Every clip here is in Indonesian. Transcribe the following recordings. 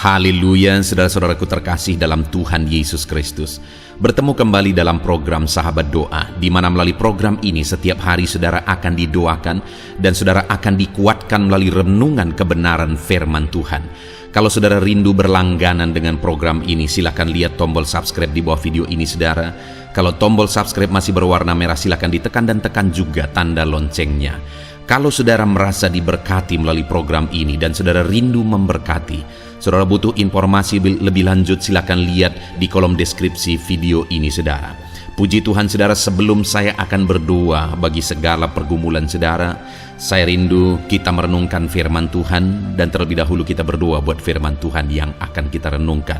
Haleluya, saudara-saudaraku terkasih dalam Tuhan Yesus Kristus. Bertemu kembali dalam program Sahabat Doa, di mana melalui program ini setiap hari saudara akan didoakan dan saudara akan dikuatkan melalui renungan kebenaran firman Tuhan. Kalau saudara rindu berlangganan dengan program ini, silakan lihat tombol subscribe di bawah video ini saudara. Kalau tombol subscribe masih berwarna merah, silakan ditekan dan tekan juga tanda loncengnya. Kalau saudara merasa diberkati melalui program ini dan saudara rindu memberkati, saudara butuh informasi lebih lanjut, silakan lihat di kolom deskripsi video ini saudara. Puji Tuhan saudara, sebelum saya akan berdoa bagi segala pergumulan saudara, saya rindu kita merenungkan firman Tuhan, dan terlebih dahulu kita berdoa buat firman Tuhan yang akan kita renungkan.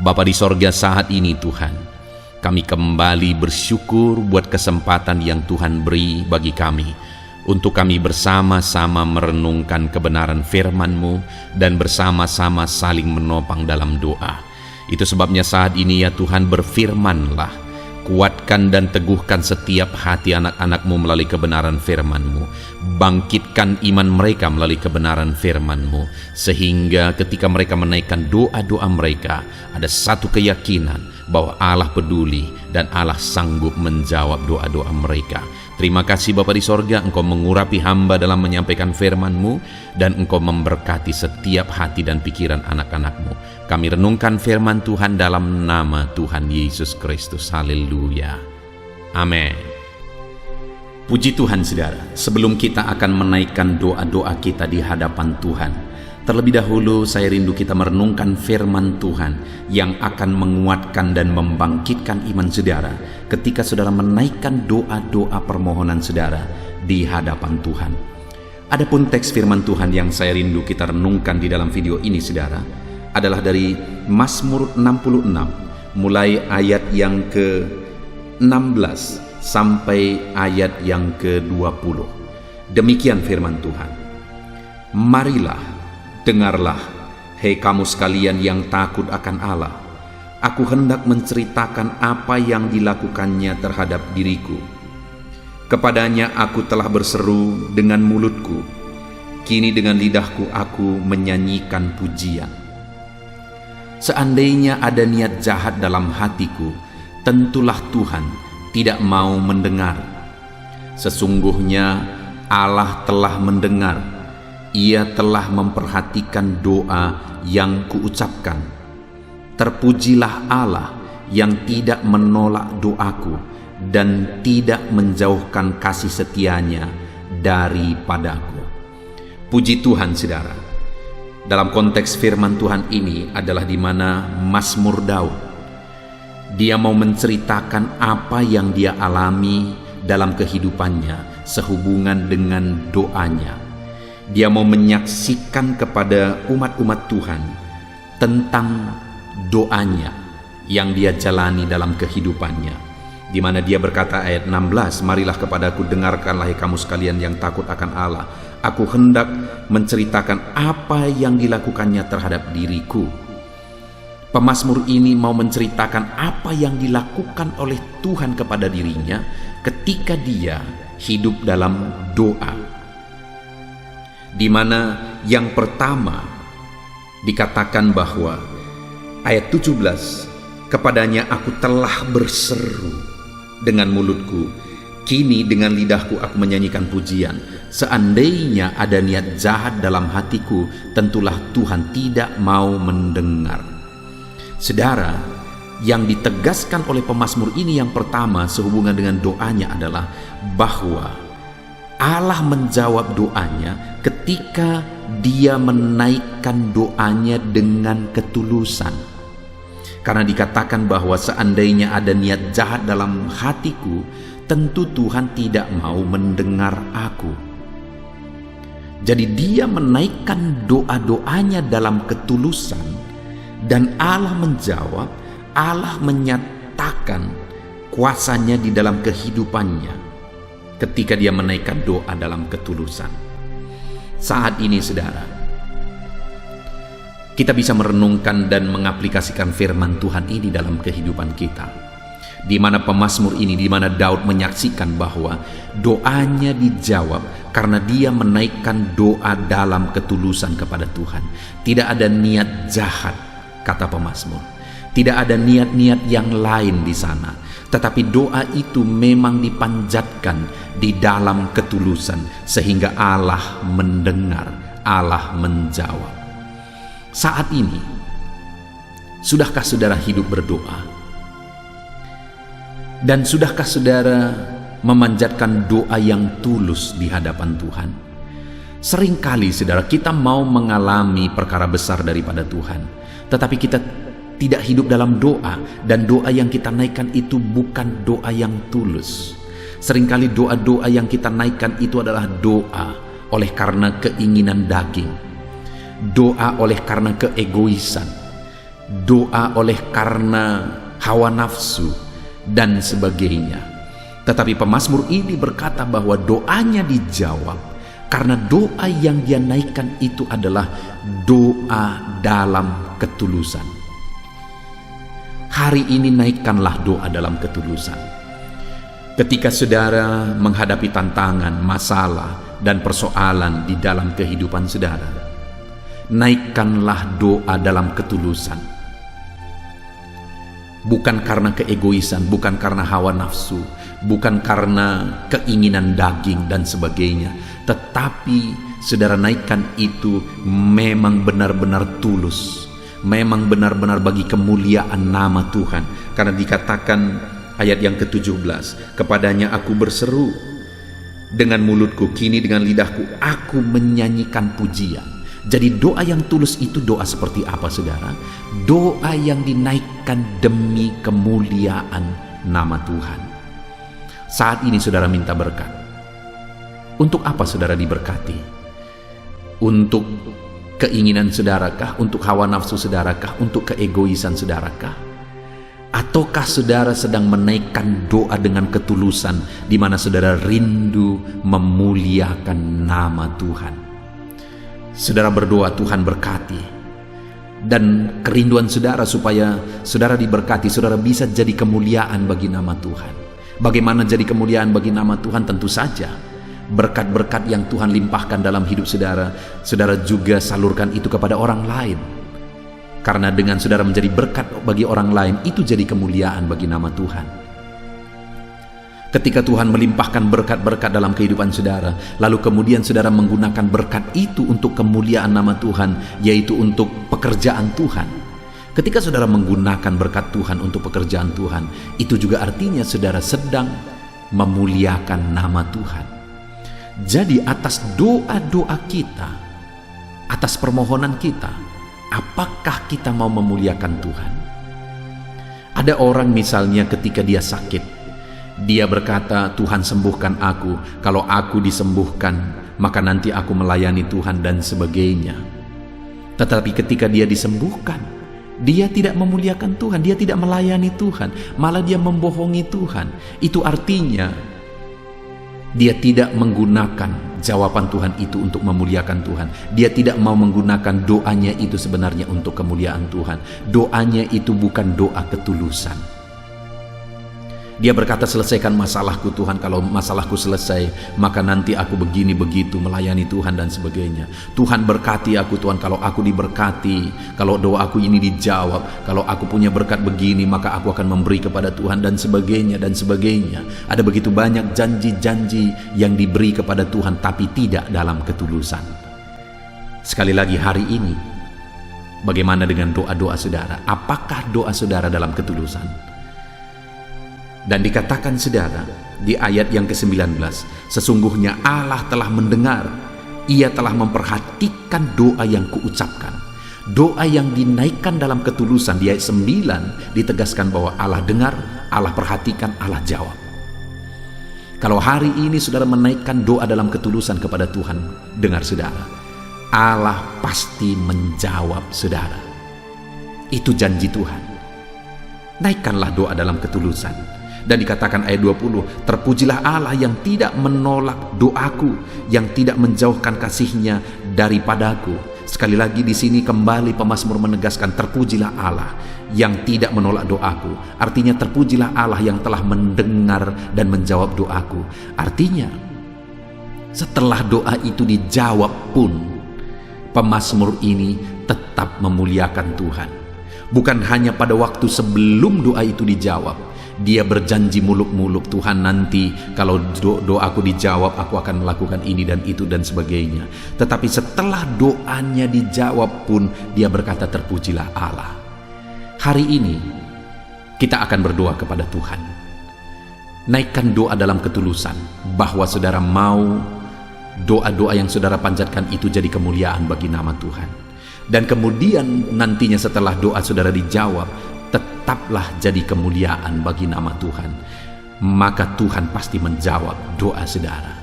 Bapa di sorga, saat ini Tuhan, kami kembali bersyukur buat kesempatan yang Tuhan beri bagi kami untuk kami bersama-sama merenungkan kebenaran firman-Mu dan bersama-sama saling menopang dalam doa. Itu sebabnya saat ini ya Tuhan, berfirman-Lah, kuatkan dan teguhkan setiap hati anak-anak-Mu melalui kebenaran firman-Mu. Bangkitkan iman mereka melalui kebenaran firman-Mu, sehingga ketika mereka menaikkan doa-doa mereka, ada satu keyakinan bahwa Allah peduli dan Allah sanggup menjawab doa-doa mereka. Terima kasih Bapa di sorga, Engkau mengurapi hamba dalam menyampaikan firman-Mu, dan Engkau memberkati setiap hati dan pikiran anak-anak-Mu. Kami renungkan firman Tuhan dalam nama Tuhan Yesus Kristus. Haleluya. Amin. Puji Tuhan saudara, sebelum kita akan menaikkan doa-doa kita di hadapan Tuhan, terlebih dahulu saya rindu kita merenungkan firman Tuhan yang akan menguatkan dan membangkitkan iman saudara ketika saudara menaikkan doa-doa permohonan saudara di hadapan Tuhan. Adapun teks firman Tuhan yang saya rindu kita renungkan di dalam video ini saudara adalah dari Mazmur 66, mulai ayat yang ke-16 sampai ayat yang ke-20. Demikian firman Tuhan. Marilah, dengarlah, hei kamu sekalian yang takut akan Allah. Aku hendak menceritakan apa yang dilakukannya terhadap diriku. Kepadanya aku telah berseru dengan mulutku, kini dengan lidahku aku menyanyikan pujian. Seandainya ada niat jahat dalam hatiku, tentulah Tuhan tidak mau mendengar. Sesungguhnya Allah telah mendengar, Ia telah memperhatikan doa yang kuucapkan. Terpujilah Allah yang tidak menolak doaku dan tidak menjauhkan kasih setianya daripadaku. Puji Tuhan saudara. Dalam konteks firman Tuhan ini adalah di mana Mazmur Daud, dia mau menceritakan apa yang dia alami dalam kehidupannya sehubungan dengan doanya. Dia mau menyaksikan kepada umat-umat Tuhan tentang doanya yang dia jalani dalam kehidupannya, di mana dia berkata ayat 16, marilah kepadaku, dengarkanlah hai kamu sekalian yang takut akan Allah. Aku hendak menceritakan apa yang dilakukannya terhadap diriku. Pemazmur ini mau menceritakan apa yang dilakukan oleh Tuhan kepada dirinya ketika dia hidup dalam doa, di mana yang pertama dikatakan bahwa ayat 17, kepadanya aku telah berseru dengan mulutku, kini dengan lidahku aku menyanyikan pujian. Seandainya ada niat jahat dalam hatiku, tentulah Tuhan tidak mau mendengar. Saudara, yang ditegaskan oleh pemazmur ini yang pertama sehubungan dengan doanya adalah bahwa Allah menjawab doanya ketika dia menaikkan doanya dengan ketulusan. Karena dikatakan bahwa seandainya ada niat jahat dalam hatiku, tentu Tuhan tidak mau mendengar aku. Jadi dia menaikkan doa-doanya dalam ketulusan, dan Allah menjawab, Allah menyatakan kuasanya di dalam kehidupannya ketika dia menaikkan doa dalam ketulusan. Saat ini saudara, kita bisa merenungkan dan mengaplikasikan firman Tuhan ini dalam kehidupan kita, di mana pemazmur ini, di mana Daud menyaksikan bahwa doanya dijawab karena dia menaikkan doa dalam ketulusan kepada Tuhan. Tidak ada niat jahat, kata pemazmur. Tidak ada niat-niat yang lain di sana, tetapi doa itu memang dipanjatkan di dalam ketulusan, sehingga Allah mendengar, Allah menjawab. Saat ini, sudahkah saudara hidup berdoa? Dan sudahkah saudara memanjatkan doa yang tulus di hadapan Tuhan? Seringkali saudara, kita mau mengalami perkara besar daripada Tuhan, tetapi kita tidak hidup dalam doa, dan doa yang kita naikkan itu bukan doa yang tulus. Seringkali doa-doa yang kita naikkan itu adalah doa oleh karena keinginan daging, doa oleh karena keegoisan, doa oleh karena hawa nafsu, dan sebagainya. Tetapi pemazmur ini berkata bahwa doanya dijawab karena doa yang dia naikkan itu adalah doa dalam ketulusan. Hari ini naikkanlah doa dalam ketulusan. Ketika saudara menghadapi tantangan, masalah, dan persoalan di dalam kehidupan saudara, naikkanlah doa dalam ketulusan. Bukan karena keegoisan, bukan karena hawa nafsu, bukan karena keinginan daging dan sebagainya, tetapi saudara naikkan itu memang benar-benar tulus, memang benar-benar bagi kemuliaan nama Tuhan. Karena dikatakan ayat yang ke-17, kepadanya aku berseru dengan mulutku, kini dengan lidahku aku menyanyikan pujian. Jadi doa yang tulus itu doa seperti apa saudara? Doa yang dinaikkan demi kemuliaan nama Tuhan. Saat ini saudara minta berkat. Untuk apa saudara diberkati? Untuk keinginan saudarakah? Untuk hawa nafsu saudarakah? Untuk keegoisan saudarakah? Ataukah saudara sedang menaikkan doa dengan ketulusan, di mana saudara rindu memuliakan nama Tuhan? Saudara berdoa, Tuhan berkati, dan kerinduan saudara supaya saudara diberkati, saudara bisa jadi kemuliaan bagi nama Tuhan. Bagaimana jadi kemuliaan bagi nama Tuhan? Tentu saja berkat-berkat yang Tuhan limpahkan dalam hidup saudara, saudara juga salurkan itu kepada orang lain. Karena dengan saudara menjadi berkat bagi orang lain, itu jadi kemuliaan bagi nama Tuhan. Ketika Tuhan melimpahkan berkat-berkat dalam kehidupan saudara, lalu kemudian saudara menggunakan berkat itu untuk kemuliaan nama Tuhan, yaitu untuk pekerjaan Tuhan. Ketika saudara menggunakan berkat Tuhan untuk pekerjaan Tuhan, itu juga artinya saudara sedang memuliakan nama Tuhan. Jadi atas doa-doa kita, atas permohonan kita, apakah kita mau memuliakan Tuhan? Ada orang misalnya ketika dia sakit, dia berkata, Tuhan sembuhkan aku, kalau aku disembuhkan maka nanti aku melayani Tuhan dan sebagainya. Tetapi ketika dia disembuhkan, dia tidak memuliakan Tuhan, dia tidak melayani Tuhan, malah dia membohongi Tuhan. Itu artinya dia tidak menggunakan jawaban Tuhan itu untuk memuliakan Tuhan. Dia tidak mau menggunakan doanya itu sebenarnya untuk kemuliaan Tuhan. Doanya itu bukan doa ketulusan. Dia berkata, selesaikan masalahku Tuhan, kalau masalahku selesai maka nanti aku begini begitu melayani Tuhan dan sebagainya. Tuhan berkati aku Tuhan, kalau aku diberkati, kalau doa aku ini dijawab, kalau aku punya berkat begini maka aku akan memberi kepada Tuhan dan sebagainya dan sebagainya. Ada begitu banyak janji-janji yang diberi kepada Tuhan tapi tidak dalam ketulusan. Sekali lagi hari ini, bagaimana dengan doa-doa saudara? Apakah doa saudara dalam ketulusan? Dan dikatakan saudara di ayat yang ke-19, sesungguhnya Allah telah mendengar, ia telah memperhatikan doa yang kuucapkan. Doa yang dinaikkan dalam ketulusan, di ayat 9 ditegaskan bahwa Allah dengar, Allah perhatikan, Allah jawab. Kalau hari ini saudara menaikkan doa dalam ketulusan kepada Tuhan, dengar saudara, Allah pasti menjawab saudara. Itu janji Tuhan. Naikkanlah doa dalam ketulusan. Dan dikatakan ayat 20, terpujilah Allah yang tidak menolak doaku, yang tidak menjauhkan kasih-Nya daripadaku. Sekali lagi di sini kembali pemazmur menegaskan, terpujilah Allah yang tidak menolak doaku. Artinya terpujilah Allah yang telah mendengar dan menjawab doaku. Artinya Setelah doa itu dijawab pun, pemazmur ini tetap memuliakan Tuhan. Bukan hanya pada waktu sebelum doa itu dijawab, dia berjanji muluk-muluk, Tuhan nanti kalau doaku dijawab aku akan melakukan ini dan itu dan sebagainya. Tetapi setelah doanya dijawab pun dia berkata, terpujilah Allah. Hari ini kita akan berdoa kepada Tuhan. Naikkan doa dalam ketulusan bahwa saudara mau doa-doa yang saudara panjatkan itu jadi kemuliaan bagi nama Tuhan. Dan kemudian nantinya setelah doa saudara dijawab, tetaplah jadi kemuliaan bagi nama Tuhan. Maka Tuhan pasti menjawab doa saudara.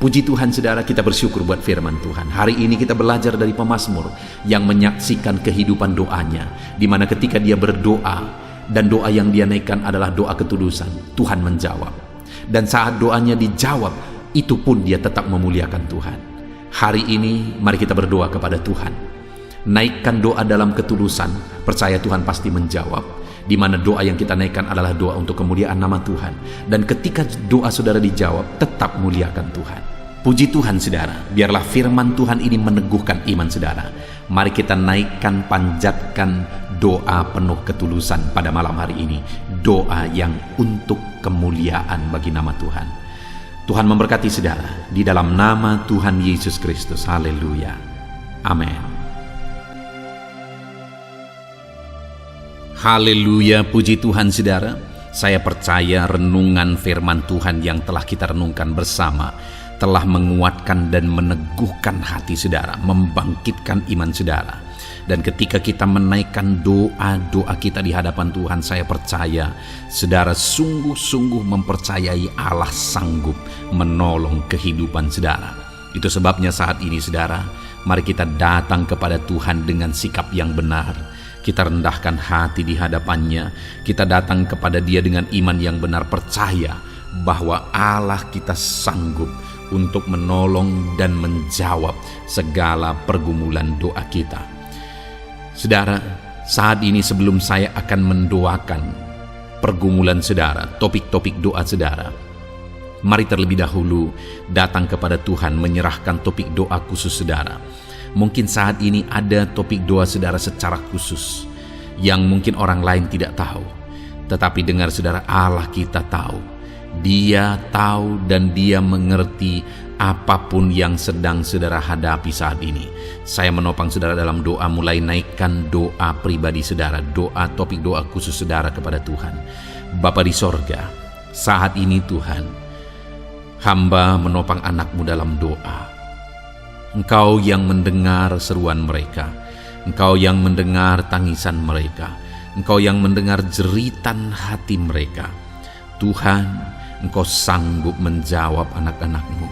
Puji Tuhan saudara, kita bersyukur buat firman Tuhan. Hari ini kita belajar dari pemazmur yang menyaksikan kehidupan doanya, di mana ketika dia berdoa dan doa yang dia naikkan adalah doa ketulusan, Tuhan menjawab. Dan saat doanya dijawab, itu pun dia tetap memuliakan Tuhan. Hari ini mari kita berdoa kepada Tuhan. Naikkan doa dalam ketulusan, percaya Tuhan pasti menjawab, di mana doa yang kita naikkan adalah doa untuk kemuliaan nama Tuhan. Dan ketika doa saudara dijawab, tetap muliakan Tuhan. Puji Tuhan saudara, biarlah firman Tuhan ini meneguhkan iman saudara. Mari kita naikkan, panjatkan doa penuh ketulusan pada malam hari ini. Doa yang untuk kemuliaan bagi nama Tuhan. Tuhan memberkati saudara di dalam nama Tuhan Yesus Kristus. Haleluya. Amin. Haleluya, puji Tuhan saudara. Saya percaya renungan firman Tuhan yang telah kita renungkan bersama telah menguatkan dan meneguhkan hati saudara, membangkitkan iman saudara. Dan ketika kita menaikkan doa-doa kita di hadapan Tuhan, saya percaya saudara sungguh-sungguh mempercayai Allah sanggup menolong kehidupan saudara. Itu sebabnya saat ini saudara, mari kita datang kepada Tuhan dengan sikap yang benar. Kita rendahkan hati di hadapannya. Kita datang kepada Dia dengan iman yang benar, percaya bahwa Allah kita sanggup untuk menolong dan menjawab segala pergumulan doa kita. Saudara, saat ini sebelum saya akan mendoakan pergumulan saudara, topik-topik doa saudara, mari terlebih dahulu datang kepada Tuhan menyerahkan topik doa khusus saudara. Mungkin saat ini ada topik doa saudara secara khusus yang mungkin orang lain tidak tahu. Tetapi dengar saudara, Allah kita tahu. Dia tahu dan Dia mengerti apapun yang sedang saudara hadapi saat ini. Saya menopang saudara dalam doa, mulai naikkan doa pribadi saudara, doa topik doa khusus saudara kepada Tuhan. Bapa di sorga, saat ini Tuhan, hamba menopang anak-Mu dalam doa. Engkau yang mendengar seruan mereka, Engkau yang mendengar tangisan mereka, Engkau yang mendengar jeritan hati mereka. Tuhan, Engkau sanggup menjawab anak-anak-Mu.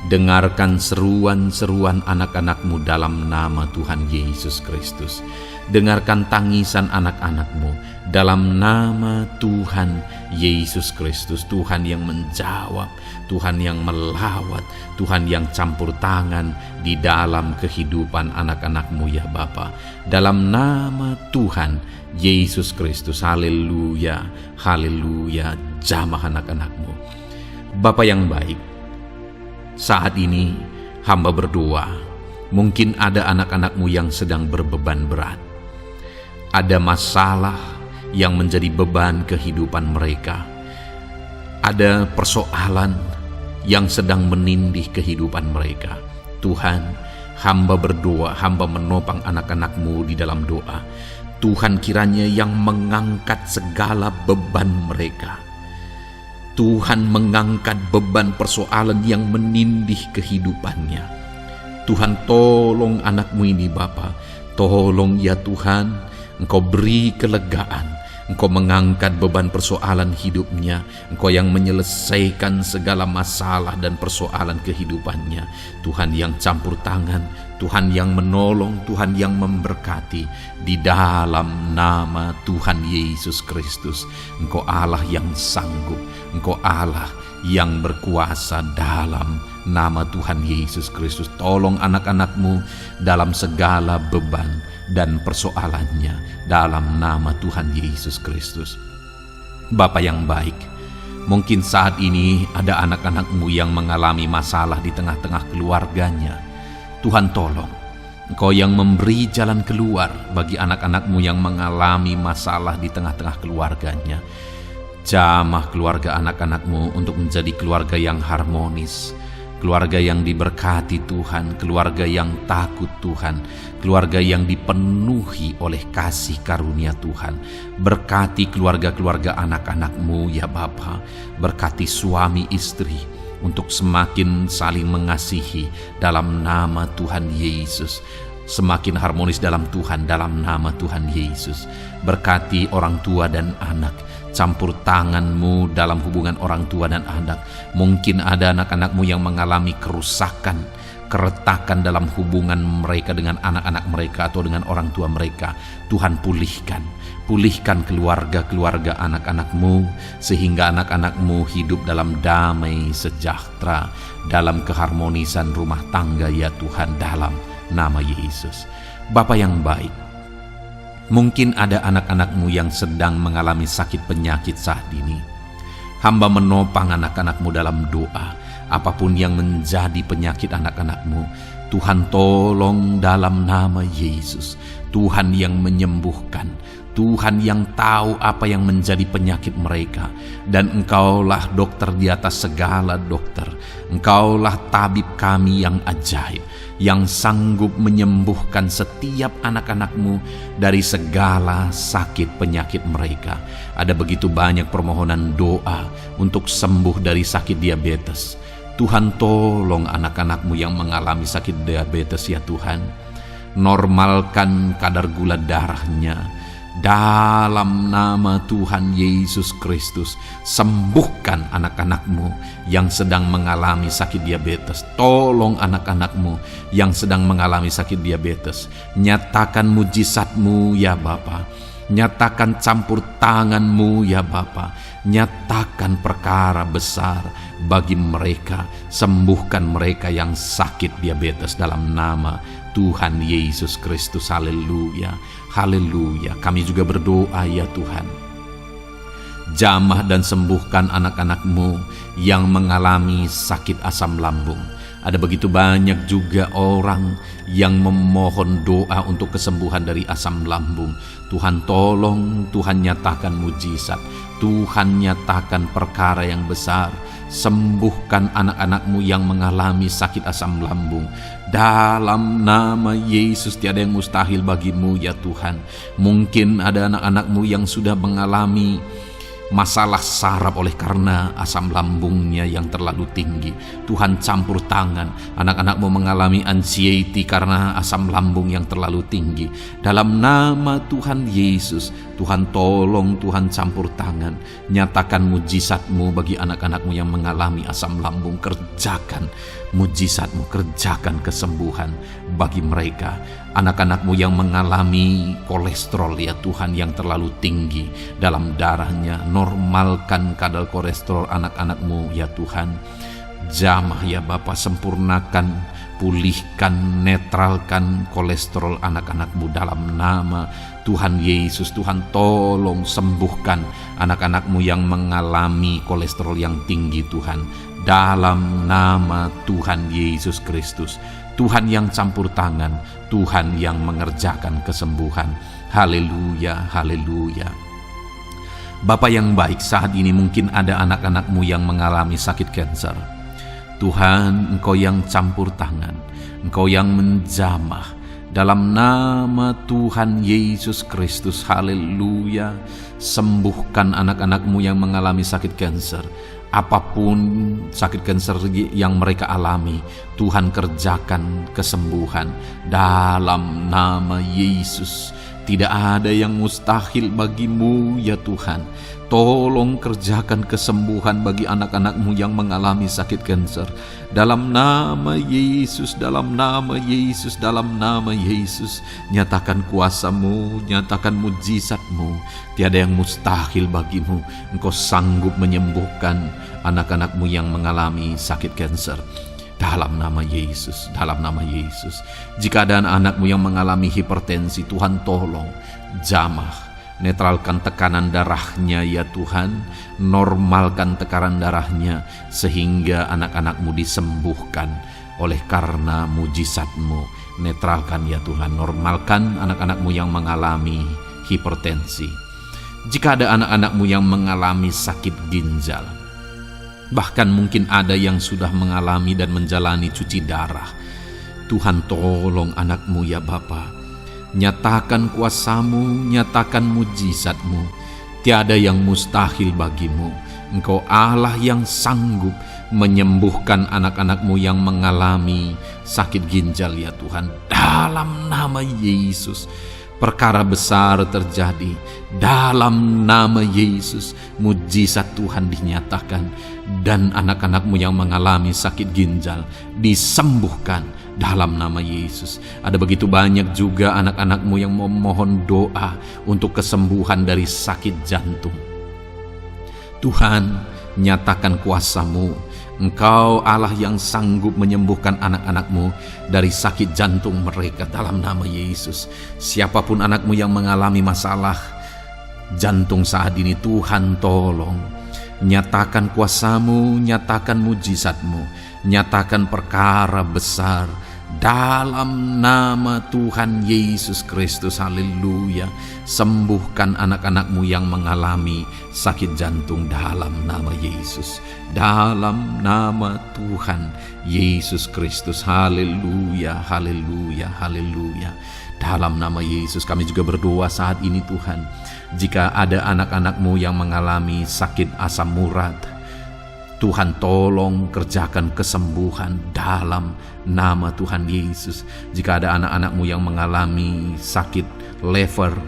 Dengarkan seruan-seruan anak-anak-Mu dalam nama Tuhan Yesus Kristus. Dengarkan tangisan anak-anak-Mu dalam nama Tuhan Yesus Kristus. Tuhan yang menjawab, Tuhan yang melawat, Tuhan yang campur tangan di dalam kehidupan anak-anak-Mu ya Bapa. Dalam nama Tuhan Yesus Kristus. Haleluya, haleluya. Jamah anak-anak-Mu. Bapa yang baik, saat ini hamba berdoa, mungkin ada anak-anak-Mu yang sedang berbeban berat. Ada masalah yang menjadi beban kehidupan mereka. Ada persoalan yang sedang menindih kehidupan mereka. Tuhan, hamba berdoa, hamba menopang anak-anak-Mu di dalam doa. Tuhan kiranya yang mengangkat segala beban mereka. Tuhan mengangkat beban persoalan yang menindih kehidupannya. Tuhan tolong anak-Mu ini Bapa. Tolong ya Tuhan, Engkau beri kelegaan. Engkau mengangkat beban persoalan hidupnya. Engkau yang menyelesaikan segala masalah dan persoalan kehidupannya. Tuhan yang campur tangan, Tuhan yang menolong, Tuhan yang memberkati. Di dalam nama Tuhan Yesus Kristus, Engkau Allah yang sanggup, Engkau Allah yang berkuasa. Dalam nama Tuhan Yesus Kristus, tolong anak-anak-Mu dalam segala beban dan persoalannya dalam nama Tuhan Yesus Kristus. Bapa yang baik, Mungkin saat ini ada anak-anak-Mu yang mengalami masalah di tengah-tengah keluarganya. Tuhan tolong, Engkau yang memberi jalan keluar bagi anak-anak-Mu yang mengalami masalah di tengah-tengah keluarganya. Jamah keluarga anak-anak-Mu untuk menjadi keluarga yang harmonis, keluarga yang diberkati Tuhan, keluarga yang takut Tuhan, keluarga yang dipenuhi oleh kasih karunia Tuhan. Berkati keluarga-keluarga anak-anak-Mu ya Bapa, berkati suami istri untuk semakin saling mengasihi dalam nama Tuhan Yesus, semakin harmonis dalam Tuhan dalam nama Tuhan Yesus. Berkati orang tua dan anak, campur tangan-Mu dalam hubungan orang tua dan anak. Mungkin ada anak-anak-Mu yang mengalami kerusakan, keretakan dalam hubungan mereka dengan anak-anak mereka atau dengan orang tua mereka. Tuhan pulihkan keluarga-keluarga anak-anak-Mu, sehingga anak-anak-Mu hidup dalam damai sejahtera, dalam keharmonisan rumah tangga ya Tuhan, dalam nama Yesus. Bapa yang baik, mungkin ada anak-anak-Mu yang sedang mengalami sakit penyakit saat ini. Hamba menopang anak-anak-Mu dalam doa. Apapun yang menjadi penyakit anak-anak-Mu, Tuhan tolong dalam nama Yesus. Tuhan yang menyembuhkan, Tuhan yang tahu apa yang menjadi penyakit mereka. Dan Engkaulah dokter di atas segala dokter. Engkaulah tabib kami yang ajaib, yang sanggup menyembuhkan setiap anak-anak-Mu dari segala sakit penyakit mereka. Ada begitu banyak permohonan doa untuk sembuh dari sakit diabetes. Tuhan tolong anak-anak-Mu yang mengalami sakit diabetes ya Tuhan. Normalkan kadar gula darahnya. Dalam nama Tuhan Yesus Kristus, sembuhkan anak-anak-Mu yang sedang mengalami sakit diabetes. Tolong anak-anak-Mu yang sedang mengalami sakit diabetes. Nyatakan mujizat-Mu ya Bapa. Nyatakan campur tangan-Mu ya Bapa. Nyatakan perkara besar bagi mereka. Sembuhkan mereka yang sakit diabetes dalam nama Tuhan Yesus Kristus. Haleluya, haleluya. Kami juga berdoa ya Tuhan, jamah dan sembuhkan anak-anak-Mu yang mengalami sakit asam lambung. Ada begitu banyak juga orang yang memohon doa untuk kesembuhan dari asam lambung. Tuhan tolong, Tuhan nyatakan mujizat, Tuhan nyatakan perkara yang besar. Sembuhkan anak-anak-Mu yang mengalami sakit asam lambung. Dalam nama Yesus, tiada yang mustahil bagi-Mu ya Tuhan. Mungkin ada anak-anak-Mu yang sudah mengalami masalah saraf oleh karena asam lambungnya yang terlalu tinggi. Tuhan campur tangan. Anak-anak-Mu mengalami anxiety karena asam lambung yang terlalu tinggi. Dalam nama Tuhan Yesus, Tuhan tolong, Tuhan campur tangan. Nyatakan mujizat-Mu bagi anak-anak-Mu yang mengalami asam lambung. Kerjakan mujizat-Mu, kerjakan kesembuhan bagi mereka. Anak-anak-Mu yang mengalami kolesterol ya Tuhan yang terlalu tinggi dalam darahnya, normalkan kadar kolesterol anak-anak-Mu ya Tuhan. Jamah ya Bapa, sempurnakan, pulihkan, netralkan kolesterol anak-anak-Mu dalam nama Tuhan Yesus. Tuhan tolong sembuhkan anak-anak-Mu yang mengalami kolesterol yang tinggi Tuhan, dalam nama Tuhan Yesus Kristus. Tuhan yang campur tangan, Tuhan yang mengerjakan kesembuhan. Haleluya, haleluya. Bapa yang baik, saat ini mungkin ada anak-anak-Mu yang mengalami sakit kanker. Tuhan, Engkau yang campur tangan, Engkau yang menjamah. Dalam nama Tuhan Yesus Kristus, haleluya. Sembuhkan anak-anak-Mu yang mengalami sakit kanker. Apapun sakit kanker yang mereka alami, Tuhan kerjakan kesembuhan dalam nama Yesus. Tidak ada yang mustahil bagi-Mu ya Tuhan. Tolong kerjakan kesembuhan bagi anak-anak-Mu yang mengalami sakit kanker. Dalam nama Yesus, dalam nama Yesus, dalam nama Yesus. Nyatakan kuasa-Mu, nyatakan mujizat-Mu. Tiada yang mustahil bagi-Mu. Engkau sanggup menyembuhkan anak-anak-Mu yang mengalami sakit kanker. Dalam nama Yesus, dalam nama Yesus. Jika ada anak-anak-Mu yang mengalami hipertensi, Tuhan tolong jamah Netralkan tekanan darahnya ya Tuhan, normalkan tekanan darahnya sehingga anak-anak-Mu disembuhkan oleh karena mujizat-Mu. Netralkan ya Tuhan, normalkan anak-anak-Mu yang mengalami hipertensi. Jika ada anak-anak-Mu yang mengalami sakit ginjal, bahkan mungkin ada yang sudah mengalami dan menjalani cuci darah, Tuhan tolong anak-Mu ya Bapa. Nyatakan kuasa-Mu, nyatakan mujizat-Mu. Tiada yang mustahil bagi-Mu. Engkau Allah yang sanggup menyembuhkan anak-anak-Mu yang mengalami sakit ginjal ya Tuhan. Dalam nama Yesus, perkara besar terjadi. Dalam nama Yesus, mujizat Tuhan dinyatakan. Dan anak-anak-Mu yang mengalami sakit ginjal disembuhkan dalam nama Yesus. Ada begitu banyak juga anak-anak-Mu yang memohon doa untuk kesembuhan dari sakit jantung. Tuhan, nyatakan kuasa-Mu. Engkau Allah yang sanggup menyembuhkan anak-anak-Mu dari sakit jantung mereka dalam nama Yesus. Siapapun anak-Mu yang mengalami masalah jantung saat ini, Tuhan tolong. Nyatakan kuasa-Mu, nyatakan mujizat-Mu, nyatakan perkara besar dalam nama Tuhan Yesus Kristus. Haleluya. Sembuhkan anak-anak-Mu yang mengalami sakit jantung dalam nama Yesus, dalam nama Tuhan Yesus Kristus. Haleluya, haleluya, haleluya. Dalam nama Yesus kami juga berdoa saat ini Tuhan, jika ada anak-anak-Mu yang mengalami sakit asam urat, Tuhan tolong kerjakan kesembuhan dalam nama Tuhan Yesus. Jika ada anak-anak-Mu yang mengalami sakit liver,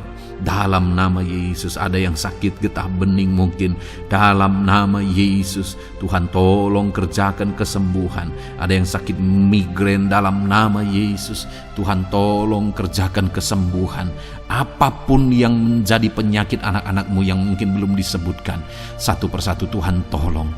dalam nama Yesus. Ada yang sakit getah bening mungkin, dalam nama Yesus Tuhan tolong kerjakan kesembuhan. Ada yang sakit migrain, dalam nama Yesus Tuhan tolong kerjakan kesembuhan. Apapun yang menjadi penyakit anak-anak-Mu yang mungkin belum disebutkan, satu persatu Tuhan tolong.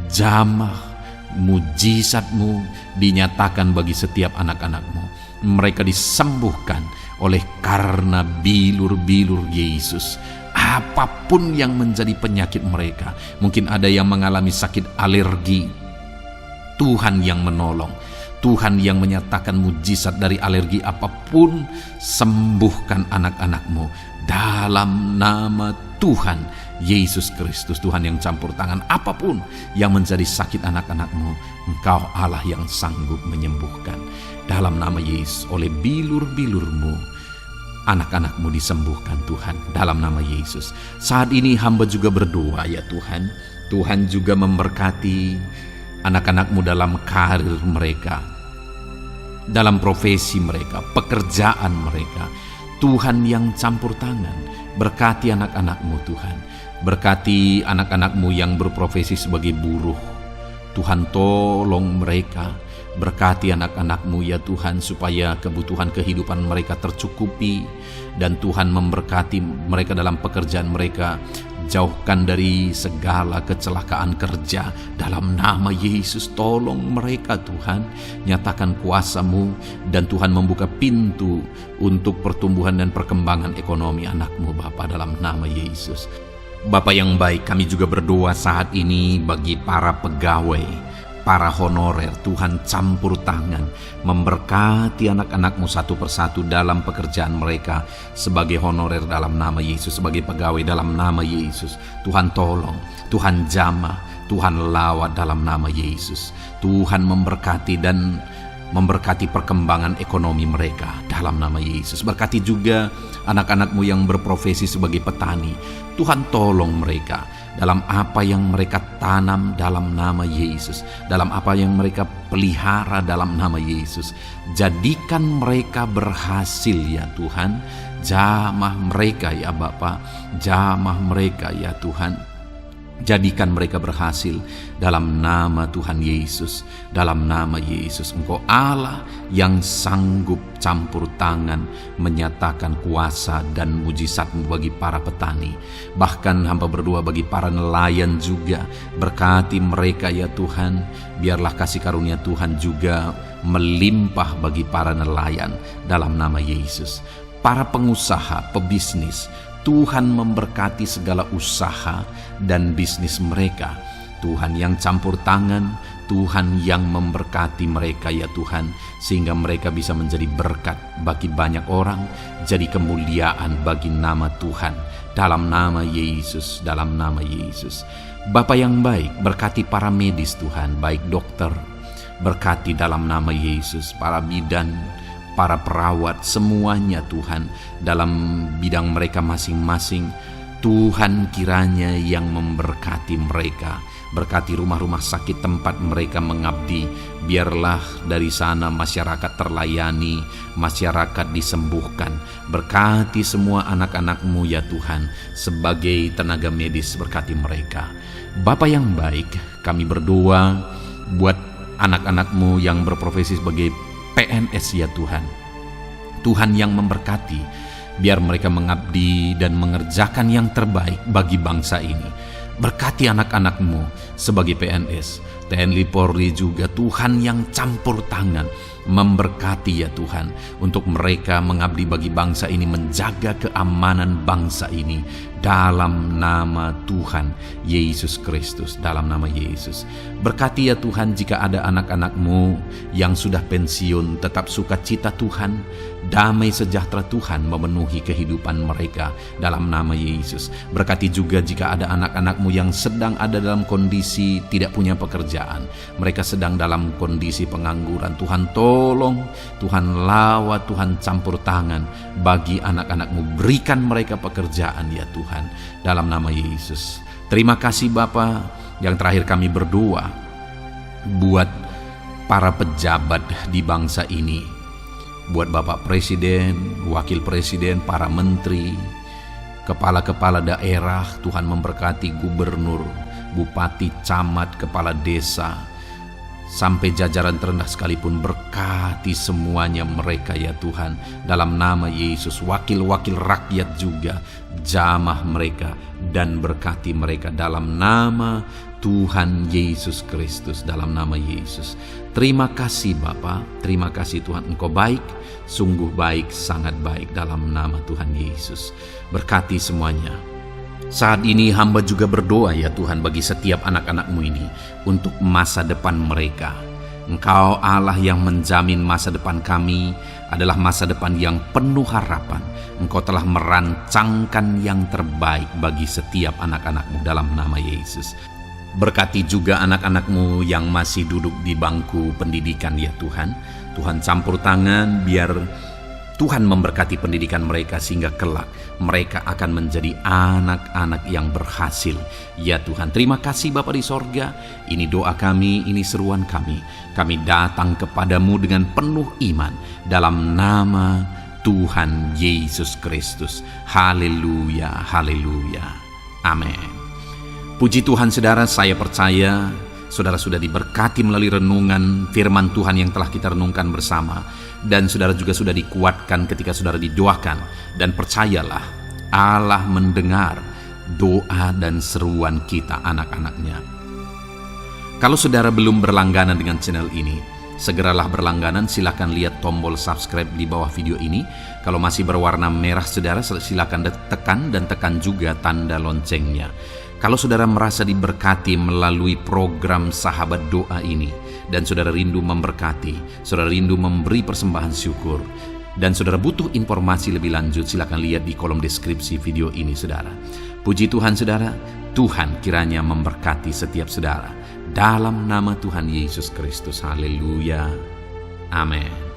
Jamah mujizat-Mu dinyatakan bagi setiap anak-anak-Mu. Mereka disembuhkan oleh karena bilur-bilur Yesus. Apapun yang menjadi penyakit mereka, mungkin ada yang mengalami sakit alergi, Tuhan yang menolong, Tuhan yang menyatakan mujizat dari alergi apapun. Sembuhkan anak-anak-Mu dalam nama Tuhan Yesus Kristus. Tuhan yang campur tangan apapun yang menjadi sakit anak-anak-Mu, Engkau Allah yang sanggup menyembuhkan. Dalam nama Yesus, oleh bilur-bilur-Mu anak-anak-Mu disembuhkan Tuhan, dalam nama Yesus. Saat ini hamba juga berdoa ya Tuhan, Tuhan juga memberkati anak-anak-Mu dalam karir mereka, dalam profesi mereka, pekerjaan mereka. Tuhan yang campur tangan, berkati anak-anak-Mu Tuhan. Berkati anak-anak-Mu yang berprofesi sebagai buruh, Tuhan tolong mereka. Berkati anak-anak-Mu ya Tuhan, supaya kebutuhan kehidupan mereka tercukupi, dan Tuhan memberkati mereka dalam pekerjaan mereka. Jauhkan dari segala kecelakaan kerja dalam nama Yesus. Tolong mereka Tuhan, nyatakan kuasa-Mu, dan Tuhan membuka pintu untuk pertumbuhan dan perkembangan ekonomi anak-Mu Bapa, dalam nama Yesus. Bapa yang baik, kami juga berdoa saat ini bagi para pegawai, para honorer. Tuhan campur tangan, memberkati anak-anak-Mu satu persatu dalam pekerjaan mereka sebagai honorer dalam nama Yesus, sebagai pegawai dalam nama Yesus. Tuhan tolong, Tuhan jamah, Tuhan lawat dalam nama Yesus. Tuhan memberkati dan memberkati perkembangan ekonomi mereka dalam nama Yesus. Berkati juga anak-anak-Mu yang berprofesi sebagai petani. Tuhan tolong mereka dalam apa yang mereka tanam dalam nama Yesus, dalam apa yang mereka pelihara dalam nama Yesus. Jadikan mereka berhasil ya Tuhan. Jamah mereka ya Bapa, jamah mereka ya Tuhan. Jadikan mereka berhasil dalam nama Tuhan Yesus, dalam nama Yesus. Engkau Allah yang sanggup campur tangan, menyatakan kuasa dan mujizat-Mu bagi para petani. Bahkan hamba berdoa bagi para nelayan juga. Berkati mereka ya Tuhan. Biarlah kasih karunia Tuhan juga melimpah bagi para nelayan dalam nama Yesus. Para pengusaha, pebisnis, Tuhan memberkati segala usaha dan bisnis mereka. Tuhan yang campur tangan, Tuhan yang memberkati mereka ya Tuhan, sehingga mereka bisa menjadi berkat bagi banyak orang, jadi kemuliaan bagi nama Tuhan. Dalam nama Yesus, dalam nama Yesus. Bapa yang baik, berkati para medis Tuhan, baik dokter, berkati dalam nama Yesus, para bidan, para perawat, semuanya Tuhan, dalam bidang mereka masing-masing. Tuhan kiranya yang memberkati mereka. Berkati rumah-rumah sakit tempat mereka mengabdi. Biarlah dari sana masyarakat terlayani, masyarakat disembuhkan. Berkati semua anak-anak-Mu ya Tuhan, sebagai tenaga medis berkati mereka. Bapa yang baik, kami berdoa buat anak-anak-Mu yang berprofesi sebagai PNS ya Tuhan. Tuhan yang memberkati, biar mereka mengabdi dan mengerjakan yang terbaik bagi bangsa ini. Berkati anak-anak-Mu sebagai PNS, TNI Polri juga Tuhan yang campur tangan, memberkati ya Tuhan, untuk mereka mengabdi bagi bangsa ini, menjaga keamanan bangsa ini, dalam nama Tuhan Yesus Kristus, dalam nama Yesus. Berkati ya Tuhan, jika ada anak-anak-Mu yang sudah pensiun, tetap sukacita Tuhan, damai sejahtera Tuhan memenuhi kehidupan mereka, dalam nama Yesus. Berkati juga jika ada anak-anak-Mu yang sedang ada dalam kondisi tidak punya pekerjaan, mereka sedang dalam kondisi pengangguran. Tuhan tolong, Tuhan lawat, Tuhan campur tangan bagi anak-anak-Mu, berikan mereka pekerjaan ya Tuhan, dalam nama Yesus. Terima kasih Bapa. Yang terakhir kami berdoa buat para pejabat di bangsa ini, buat Bapak Presiden, Wakil Presiden, para menteri, kepala-kepala daerah. Tuhan memberkati gubernur, bupati, camat, kepala desa, sampai jajaran terendah sekalipun. Berkati semuanya mereka ya Tuhan, dalam nama Yesus. Wakil-wakil rakyat juga, jamah mereka, dan berkati mereka dalam nama Tuhan Yesus Kristus, dalam nama Yesus. Terima kasih Bapa, terima kasih Tuhan, Engkau baik, sungguh baik, sangat baik, dalam nama Tuhan Yesus. Berkati semuanya. Saat ini hamba juga berdoa ya Tuhan bagi setiap anak-anak-Mu ini, untuk masa depan mereka. Engkau Allah yang menjamin masa depan kami adalah masa depan yang penuh harapan. Engkau telah merancangkan yang terbaik bagi setiap anak-anak-Mu, dalam nama Yesus. Berkati juga anak-anak-Mu yang masih duduk di bangku pendidikan ya Tuhan. Tuhan campur tangan, biar Tuhan memberkati pendidikan mereka, sehingga kelak mereka akan menjadi anak-anak yang berhasil ya Tuhan. Terima kasih Bapa di sorga. Ini doa kami, ini seruan kami. Kami datang kepadamu dengan penuh iman, dalam nama Tuhan Yesus Kristus. Haleluya, haleluya, amin. Puji Tuhan saudara, saya percaya saudara sudah diberkati melalui renungan firman Tuhan yang telah kita renungkan bersama. Dan saudara juga sudah dikuatkan ketika saudara didoakan. Dan percayalah, Allah mendengar doa dan seruan kita, anak-anaknya. Kalau saudara belum berlangganan dengan channel ini, segeralah berlangganan. Silakan lihat tombol subscribe di bawah video ini. Kalau masih berwarna merah saudara, silakan tekan, dan tekan juga tanda loncengnya. Kalau saudara merasa diberkati melalui program Sahabat Doa ini, dan saudara rindu memberkati, saudara rindu memberi persembahan syukur, dan saudara butuh informasi lebih lanjut, silakan lihat di kolom deskripsi video ini saudara. Puji Tuhan saudara, Tuhan kiranya memberkati setiap saudara, dalam nama Tuhan Yesus Kristus. Haleluya, amin.